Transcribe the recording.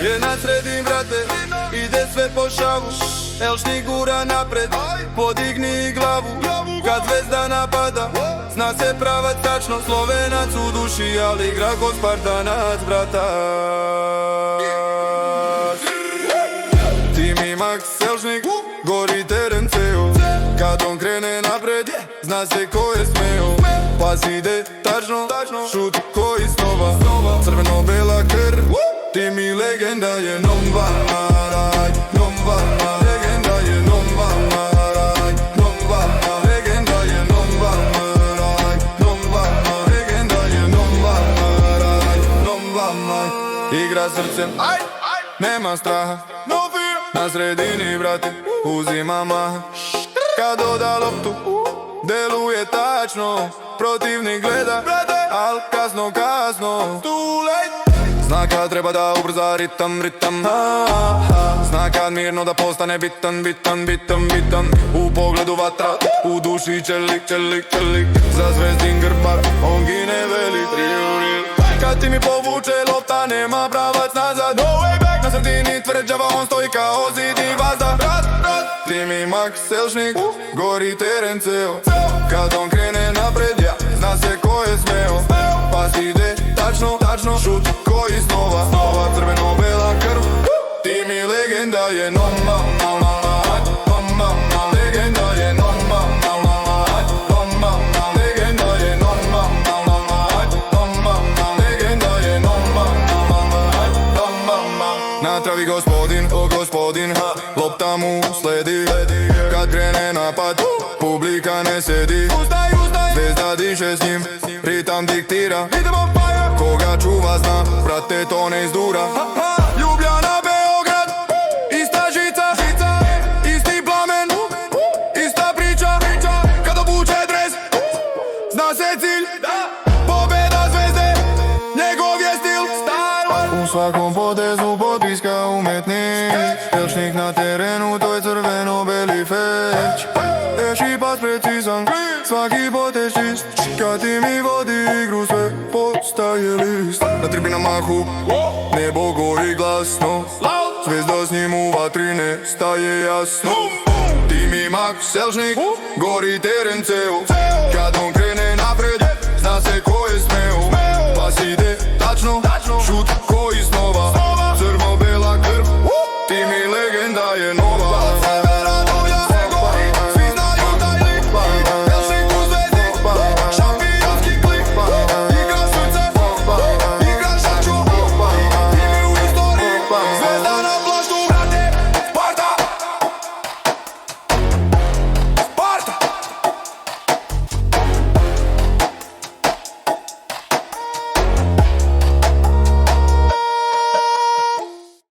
Je na sredin, brate, ide sve po šavu. Elšnik gura napred, podigni glavu. Kad zvezda napada, zna se pravac tačno. Slovenac u duši, ali igra ko Spartanac, bratac. Timi Max Elšnik, gori teren ceo. Kad on krene napred, zna se ko je smeo. Pas ide tačno, šut ko iz snova. Crveno-bela krv, Timi legenda je Nomba Maraj. Nomba legenda je Nomba Maraj. Nomba legenda je Nomba Maraj. Nomba legenda je Nomba Maraj. Nomba Maraj. Igra srcem, nema straha. Na sredini, brate, uzima maha. Kad doda loptu, deluje tačno. Protivnik gleda, al kasno, zna kad treba da ubrza ritam. Zna kad mirno da postane bitan. U pogledu vatra, u duši čelik. Za zvezdin grbar, on gine velik. Kad ti mi povuče lopta, nema pravac nazad. No way back, na sredini tvrđava, on stoji kao zid i vazda. Timi Max Elšnik, gori teren ceo. Kad on krene napred, zna se ko je smeo. Pas ide tačno, šut ko iz snova. Crveno-bela krv, Timi legenda je Nomba Maraj. Legenda je Nomba Maraj. Legenda je Nomba Maraj. Legenda je Nomba Maraj. Na travi gospodin, lopta mu sledi. Kad krene napad, publika ne sedi. Zvezda diše s njim, ritam diktira. Koga čuva zna, brate to ne izdura. Ljubljana, Beograd, ista žica, isti plamen, ista priča. Kad obuče dres, zna se cilj. Pobeda zvezde, njegov je stil. U svakom potezu potpiska umetnik. Elšnik na terenu, to je crveno-beli feć. Eši pas precizan, svaki potez čist. Kad ti mi vodi igru, sve postaje list. Na tribinama mahu, nebo gori glasno. Zvezda s njim u vatri ne staje jasno. Timi Max Elšnik, gori teren ceo. Kad on krene napred, zna se ko je smeo. Pas ide tačno, šut ko